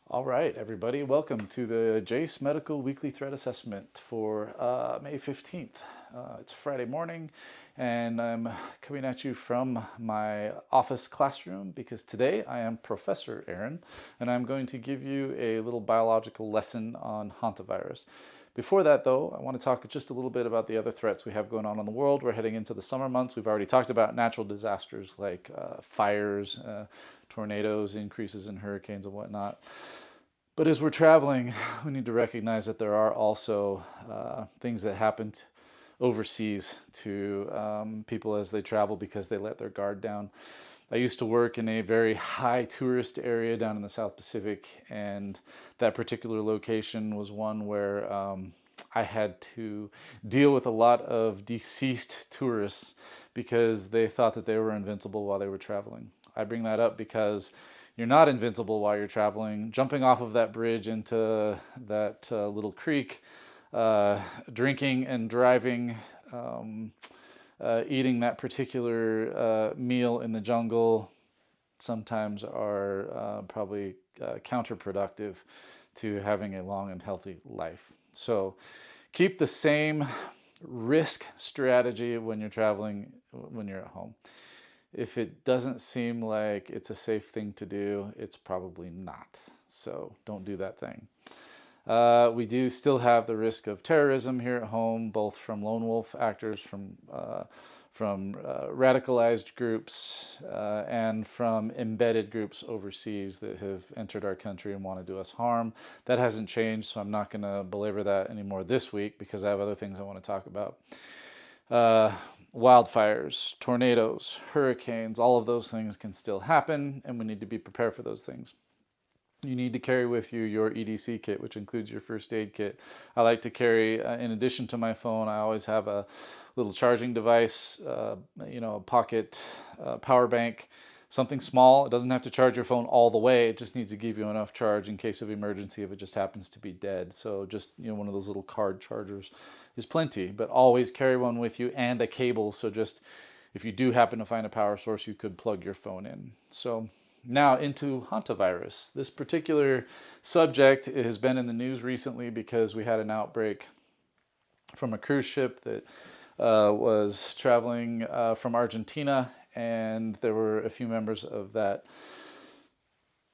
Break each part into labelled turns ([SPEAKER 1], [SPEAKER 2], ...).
[SPEAKER 1] All right, everybody, welcome to the Jase Medical Weekly Threat Assessment for May 15th. It's Friday morning, and I'm coming at you from my office classroom because today I am Professor Aaron, and I'm going to give you a little biological lesson on hantavirus. Before that, though, I want to talk just a little bit about the other threats we have going on in the world. We're heading into the summer months. We've already talked about natural disasters like fires, tornadoes, increases in hurricanes and whatnot. But as we're traveling, we need to recognize that there are also things that happen overseas to people as they travel because they let their guard down. I used to work in a very high tourist area down in the South Pacific, and that particular location was one where I had to deal with a lot of deceased tourists because they thought that they were invincible while they were traveling. I bring that up because you're not invincible while you're traveling. Jumping off of that bridge into that little creek, drinking and driving, eating that particular meal in the jungle sometimes are probably counterproductive to having a long and healthy life. So keep the same risk strategy when you're traveling, when you're at home. If it doesn't seem like it's a safe thing to do, it's probably not. So don't do that thing. We do still have the risk of terrorism here at home, both from lone wolf actors, from radicalized groups, and from embedded groups overseas that have entered our country and want to do us harm. That hasn't changed, so I'm not going to belabor that anymore this week because I have other things I want to talk about. Wildfires, tornadoes, hurricanes, all of those things can still happen, and we need to be prepared for those things. You need to carry with you your EDC kit, which includes your first aid kit. I like to carry, in addition to my phone, I always have a little charging device, a pocket power bank, something small. It doesn't have to charge your phone all the way. It just needs to give you enough charge in case of emergency if it just happens to be dead. So just, one of those little card chargers is plenty, but always carry one with you and a cable. So just if you do happen to find a power source, you could plug your phone in. So now into hantavirus. This particular subject has been in the news recently because we had an outbreak from a cruise ship that was traveling from Argentina, and there were a few members of that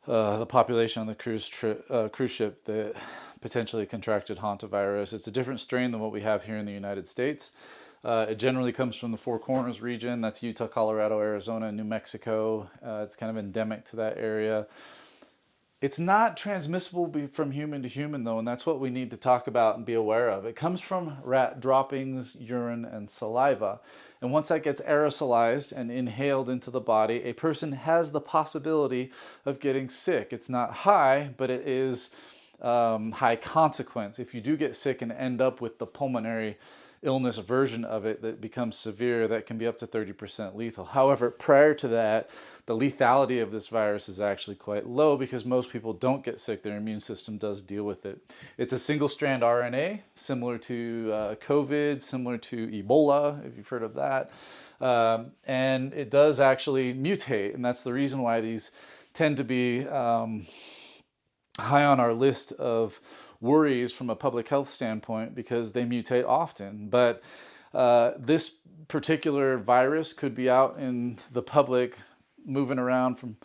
[SPEAKER 1] the population on the cruise ship that potentially contracted hantavirus. It's a different strain than what we have here in the United States. It generally comes from the Four Corners region. That's Utah, Colorado, Arizona, and New Mexico. It's kind of endemic to that area. It's not transmissible from human to human, though, and that's what we need to talk about and be aware of. It comes from rat droppings, urine, and saliva. And once that gets aerosolized and inhaled into the body, a person has the possibility of getting sick. It's not high, but it is high consequence. If you do get sick and end up with the pulmonary illness version of it that becomes severe, that can be up to 30% lethal. However, prior to that, the lethality of this virus is actually quite low because most people don't get sick. Their immune system does deal with it. It's a single-strand RNA, similar to COVID, similar to Ebola, if you've heard of that. And it does actually mutate, and that's the reason why these tend to be high on our list of worries from a public health standpoint because they mutate often. But this particular virus could be out in the public, moving around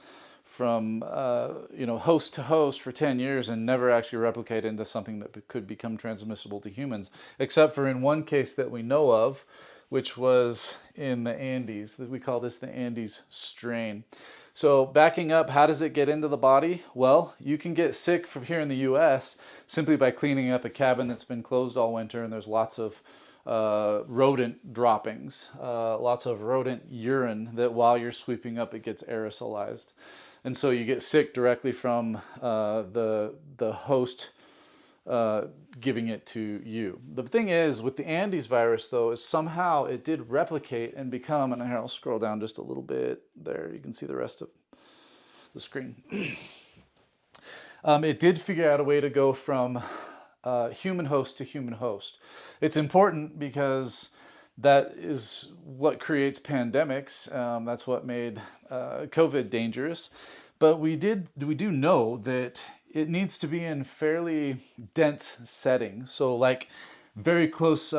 [SPEAKER 1] from host to host for 10 years and never actually replicate into something that could become transmissible to humans, except for in one case that we know of, which was in the Andes. We call this the Andes strain. So backing up, how does it get into the body? Well, you can get sick from here in the US simply by cleaning up a cabin that's been closed all winter, and there's lots of rodent droppings, lots of rodent urine that while you're sweeping up, it gets aerosolized. And so you get sick directly from the host giving it to you. The thing is, with the Andes virus, though, is somehow it did replicate and become, and here I'll scroll down just a little bit. There, you can see the rest of the screen. It did figure out a way to go from human host to human host. It's important because that is what creates pandemics. That's what made COVID dangerous. But we do know that it needs to be in fairly dense settings. So like very close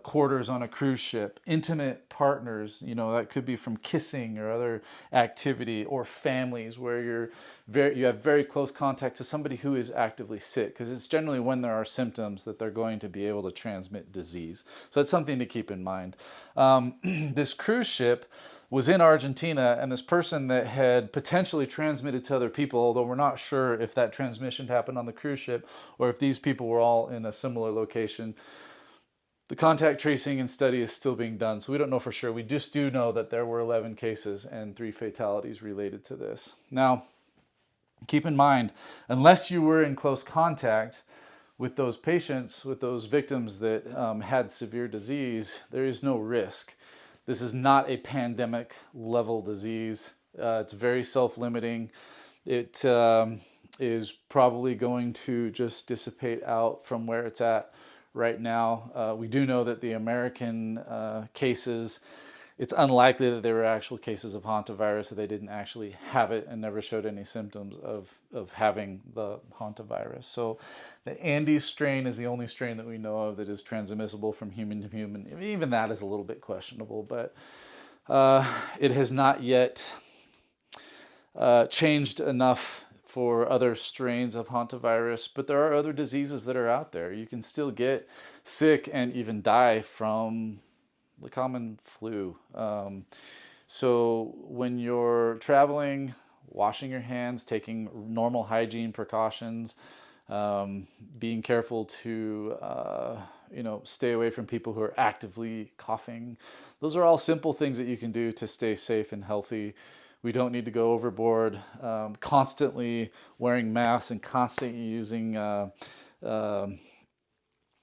[SPEAKER 1] quarters on a cruise ship, intimate partners, that could be from kissing or other activity, or families where you have very close contact to somebody who is actively sick, because it's generally when there are symptoms that they're going to be able to transmit disease. So it's something to keep in mind. This cruise ship was in Argentina, and this person that had potentially transmitted to other people, although we're not sure if that transmission happened on the cruise ship or if these people were all in a similar location. The contact tracing and study is still being done, so we don't know for sure. We just do know that there were 11 cases and 3 fatalities related to this. Now, keep in mind, unless you were in close contact with those patients, with those victims that had severe disease, there is no risk. This is not a pandemic level disease. It's very self-limiting. It is probably going to just dissipate out from where it's at right now. We do know that the American cases, it's unlikely that there were actual cases of hantavirus, that they didn't actually have it and never showed any symptoms of having the hantavirus. So the Andes strain is the only strain that we know of that is transmissible from human to human. Even that is a little bit questionable, but it has not yet changed enough for other strains of hantavirus, but there are other diseases that are out there. You can still get sick and even die from the common flu. So when you're traveling, washing your hands, taking normal hygiene precautions, being careful to stay away from people who are actively coughing. Those are all simple things that you can do to stay safe and healthy. We don't need to go overboard. Constantly wearing masks and constantly using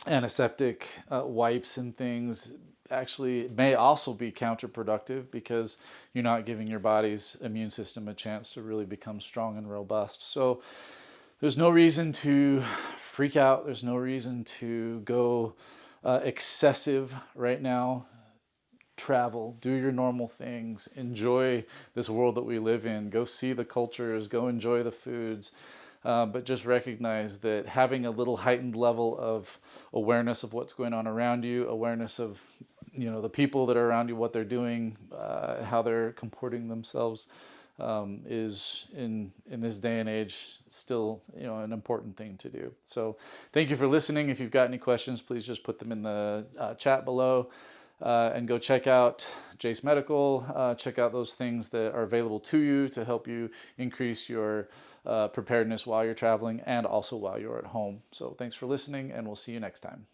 [SPEAKER 1] antiseptic wipes and things actually may also be counterproductive, because you're not giving your body's immune system a chance to really become strong and robust. So there's no reason to freak out. There's no reason to go excessive right now. Travel, do your normal things, enjoy this world that we live in, go see the cultures, go enjoy the foods, but just recognize that having a little heightened level of awareness of what's going on around you, awareness of the people that are around you, what they're doing, how they're comporting themselves, is in this day and age still an important thing to do. So thank you for listening. If you've got any questions, please just put them in the chat below. And go check out Jase Medical, check out those things that are available to you to help you increase your preparedness while you're traveling and also while you're at home. So thanks for listening, and we'll see you next time.